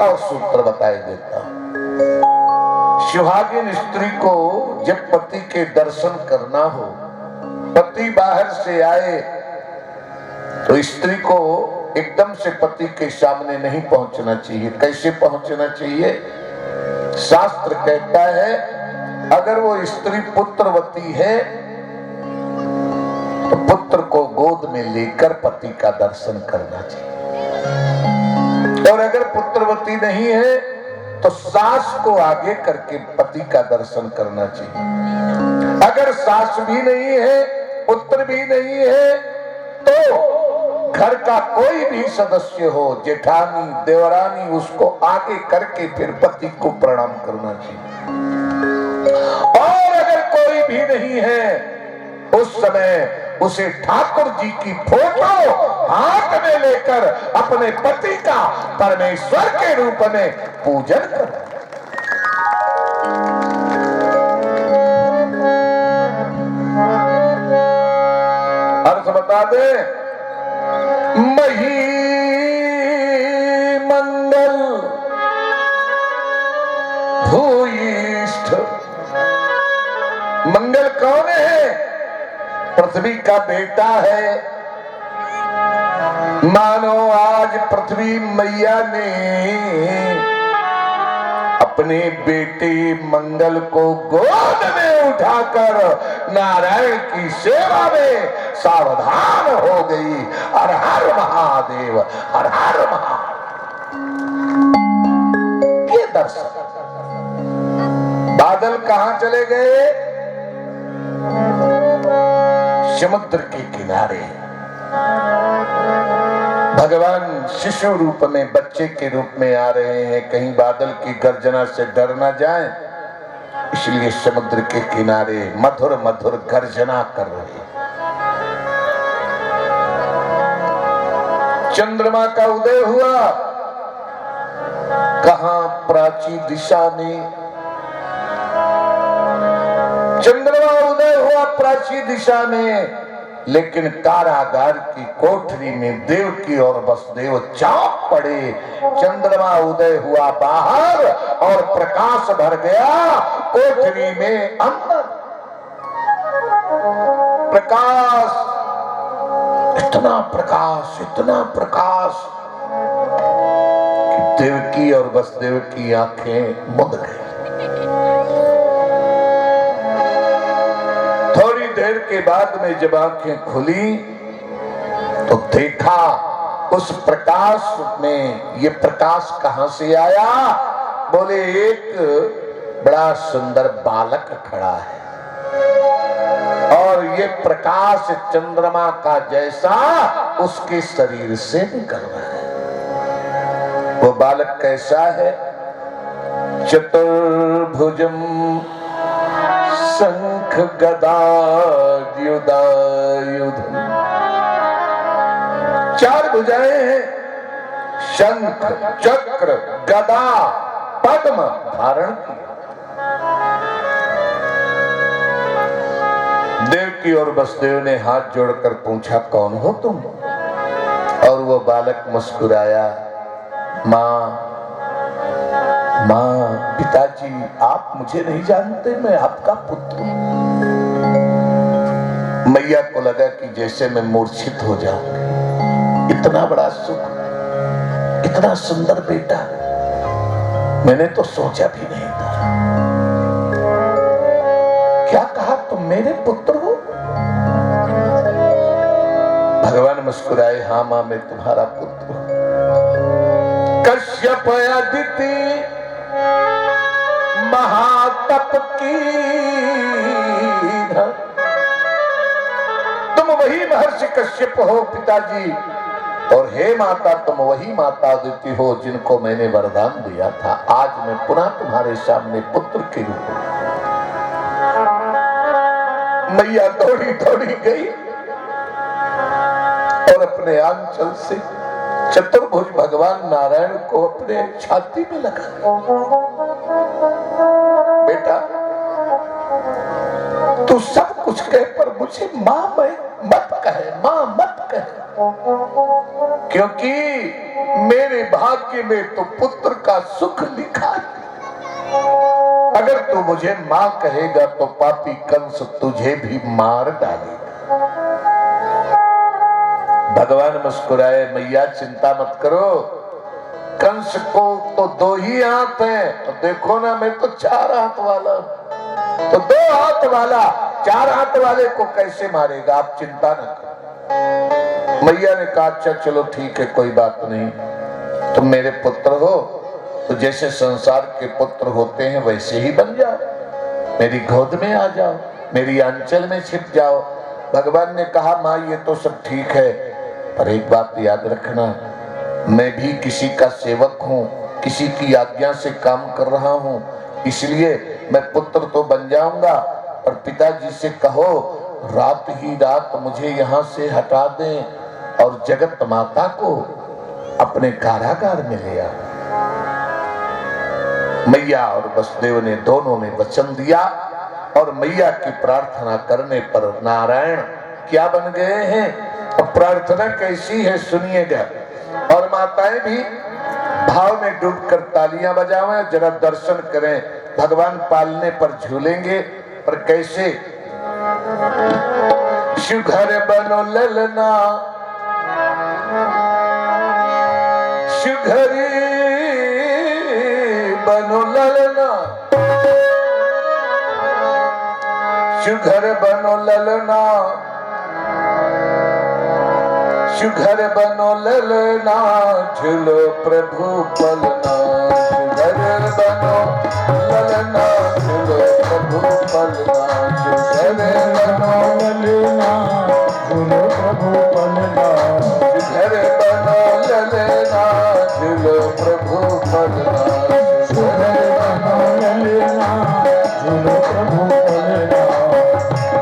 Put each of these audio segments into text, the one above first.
एक और सूत्र बताए देता हूं। सुहागिन स्त्री को जब पति के दर्शन करना हो, पति बाहर से आए तो स्त्री को एकदम से पति के सामने नहीं पहुंचना चाहिए। कैसे पहुंचना चाहिए? शास्त्र कहता है अगर वो स्त्री पुत्रवती है तो पुत्र को गोद में लेकर पति का दर्शन करना चाहिए, और अगर पुत्रवती नहीं है तो सास को आगे करके पति का दर्शन करना चाहिए। अगर सास भी नहीं है, पुत्र भी नहीं है, तो घर का कोई भी सदस्य हो, जेठानी देवरानी, उसको आगे करके फिर पति को प्रणाम करना चाहिए। और अगर कोई भी नहीं है उस समय उसे ठाकुर जी की फोटो हाथ में लेकर अपने पति का परमेश्वर के रूप में पूजन कर। अर्थ बता दे। मही मंगल भूयिष्ठ। मंगल कौन है? पृथ्वी का बेटा है। मानो आज पृथ्वी मैया ने अपने बेटे मंगल को गोद में उठाकर नारायण की सेवा में सावधान हो गई। हर हर महादेव, हर हर महादेव। ये दर्शन। बादल कहां चले गए? समुद्र के किनारे। भगवान शिशु रूप में, बच्चे के रूप में आ रहे हैं, कहीं बादल की गर्जना से डर ना जाए, इसलिए समुद्र के किनारे मधुर मधुर गर्जना कर रहे हैं। चंद्रमा का उदय हुआ कहां? प्राची दिशा में। चंद्रमा उदय हुआ प्राची दिशा में, लेकिन कारागार की कोठरी में देवकी और वसुदेव चाप पड़े। चंद्रमा उदय हुआ बाहर और प्रकाश भर गया कोठरी में अंदर। प्रकाश, इतना प्रकाश, इतना प्रकाश कि देवकी और वसुदेव की आंखें मुद गई। थोड़ी देर के बाद में जब आंखें खुली तो देखा उस प्रकाश में, ये प्रकाश कहां से आया? बोले एक बड़ा सुंदर बालक खड़ा है और ये प्रकाश चंद्रमा का जैसा उसके शरीर से निकल रहा है। वो बालक कैसा है? चतुर्भुजम शंख गदायुधायुधम। चार भुजाएं हैं, शंख, चक्र, गदा, पद्म धारण किया। देवकी और वसुदेव ने हाथ जोड़कर पूछा, कौन हो तुम? और वो बालक मुस्कुराया, माँ माँ, पिताजी आप मुझे नहीं जानते, मैं आपका पुत्र हूं। मैया को लगा कि जैसे मैं मूर्छित हो जाऊंगी। इतना बड़ा सुख, इतना सुंदर बेटा मैंने तो सोचा भी नहीं था। क्या कहा? तुम मेरे पुत्र हो? भगवान मुस्कुराए, हाँ मां, मैं तुम्हारा पुत्र हूं। कश्यप अदिति महातप की, तुम वही महर्षि कश्यप हो पिताजी, और हे माता तुम वही माता अदिति हो जिनको मैंने वरदान दिया था। आज मैं पुनः तुम्हारे सामने पुत्र के रूप में। मैया दौड़ी दौड़ी गई और अपने आंचल से चतुर्भुज भगवान नारायण को अपने छाती में लगा। बेटा तू सब कुछ कहे पर मुझे मां मत कहे, मां मत कहे, क्योंकि मेरे भाग्य में तो पुत्र का सुख लिखा है। अगर तू मुझे मां कहेगा तो पापी कंस तुझे भी मार डालेगा। भगवान मुस्कुराए, मैया चिंता मत करो, कंस को तो 2 ही हाथ हैं, तो देखो ना मैं तो 4 हाथ वाला, तो 2 हाथ वाला 4 हाथ वाले को कैसे मारेगा, आप चिंता न करो। मैया ने कहा अच्छा चलो ठीक है, कोई बात नहीं, तुम मेरे पुत्र हो तो जैसे संसार के पुत्र होते हैं वैसे ही बन जाओ, मेरी गोद में आ जाओ, मेरी आंचल में छिप जाओ। भगवान ने कहा माँ ये तो सब ठीक है, पर एक बात याद रखना, मैं भी किसी का सेवक हूँ, किसी की आज्ञा से काम कर रहा हूँ, इसलिए मैं पुत्र तो बन जाऊंगा, पर पिताजी से कहो रात ही रात मुझे यहाँ से हटा दें और जगत माता को अपने कारागार में ले आओ। मैया और वसुदेव ने दोनों ने वचन दिया और मैया की प्रार्थना करने पर नारायण क्या बन गए हैं। अब प्रार्थना कैसी है सुनिएगा, और माताएं भी भाव में डूबकर तालियां बजावें, जरा दर्शन करें। भगवान पालने पर झूलेंगे, पर कैसे। सुघर बनो ललना सुघरी बनो ललना, सुघर बनो ललना, सुघर बनो ललना, झूलो प्रभु पलना, सुघर बनो ललना, झूलो प्रभु पलना, सुघर बनो ललना, झूलो प्रभु पलना, सुघर बनो ललना, झूलो प्रभु पलना, सुघर बनो ललना, झूलो प्रभु पलना,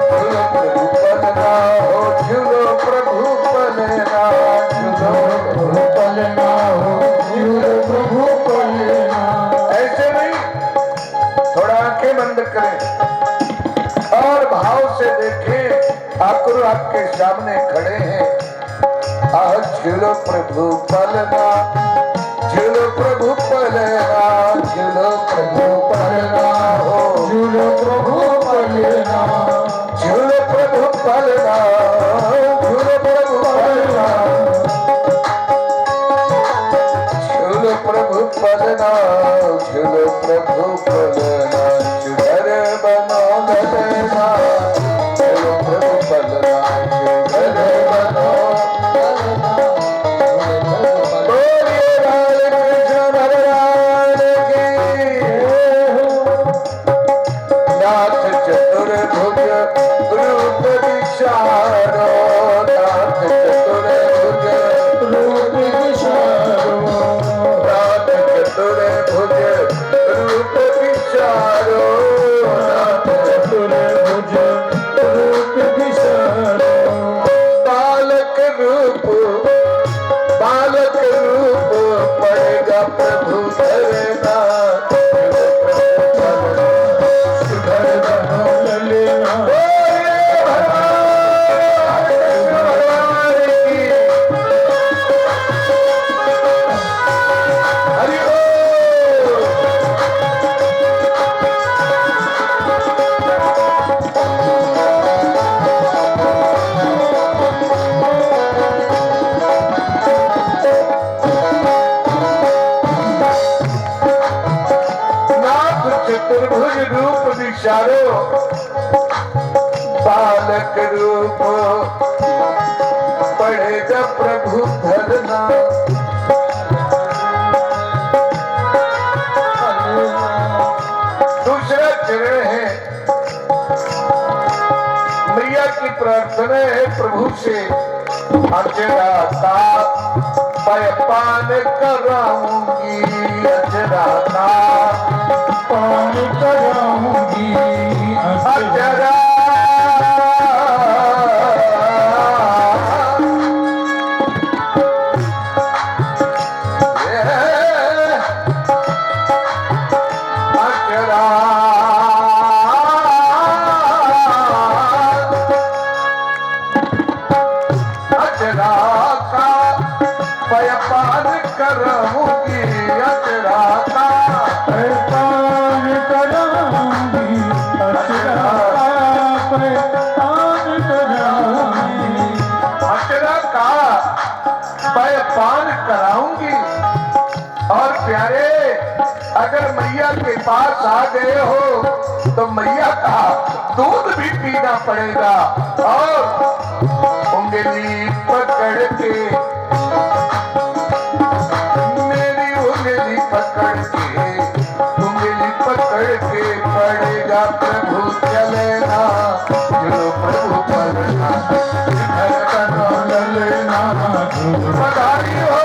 झूलो प्रभु पलना, हो झूलो प्रभु पलना, झूलो प्रभु पलना, हो झूलो प्रभु पलना। ऐसे नहीं, थोड़ा आंखें बंद करें और भाव से देखें, ठाकुर आपके सामने खड़े हैं। आह झूलो प्रभु पलना, झूलो प्रभु पलना, झूलो प्रभु पलना, हो झूलो प्रभु पलना, झूलो प्रभु पलना, झूलो प्रभु पलना, झूलो प्रभु पलना, झूलो प्रभु पलना, सुघर बनो ललना, झूलो प्रभु पलना, सुघर बनो ललना, बोलिए लाल कृष्ण भगवान की। नाथ चतुर्भुज रूप विचारो, नाथ चतुर्भुज रूप विचारो, नाथ चतुर्भुज रूप विचारो, नाथ चतुर्भुज रूप विचारो। बालक रूप पड़ेगा प्रभु धरना, सुघर बनो ललना, भगवान की हरि बोल। चतुर्भुज रूप विचारो, बालक रूप पड़ेगा प्रभु धरना। दूसरा चरण है, मैया की प्रार्थना है प्रभु से, अजराता पान कराऊंगी, अजराता पान कराऊंगी, अजरा प्यारे, अगर मैया के पास आ गए हो तो मैया का दूध भी पीना पड़ेगा। और उंगली पकड़ के, मेरी उंगली पकड़ के, उंगली पकड़ के पड़ेगा प्रभु चलेना, जो प्रभु पलना ललना पधारी हो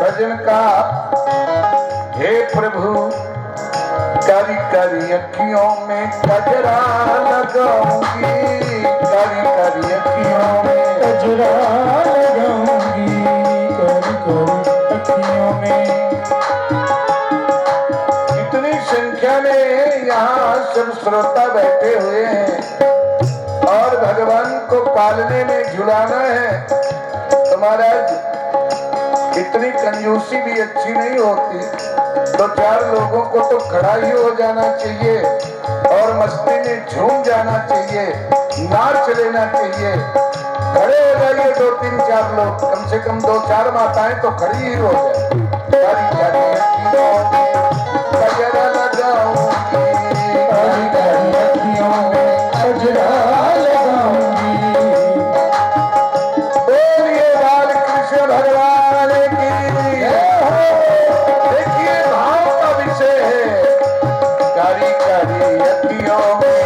भजन का। हे प्रभु कारी कारी अखियों में कजरा लगाऊंगी, कारी कारी अखियों में कजरा लगाऊंगी, कारी कारी अखियों में। इतनी संख्या में यहाँ सब श्रोता बैठे हुए हैं और भगवान को पालने में झुलाना है तो महाराज इतनी कंजूसी भी अच्छी नहीं होती। तो चार लोगों को तो खड़ा ही हो जाना चाहिए और मस्ती में झूम जाना चाहिए, नाच लेना चाहिए। खड़े हो जाइए 2 3 4 लोग, कम से कम 2 4 माताएं तो खड़ी ही हो जाए। कजरा लगाऊंगी, कारी कारी अखियों में कजरा लगाऊंगी। बोलिए बाल कृष्ण भगवान की। देखिए भाव का विषय है, कारी कारी अखियों में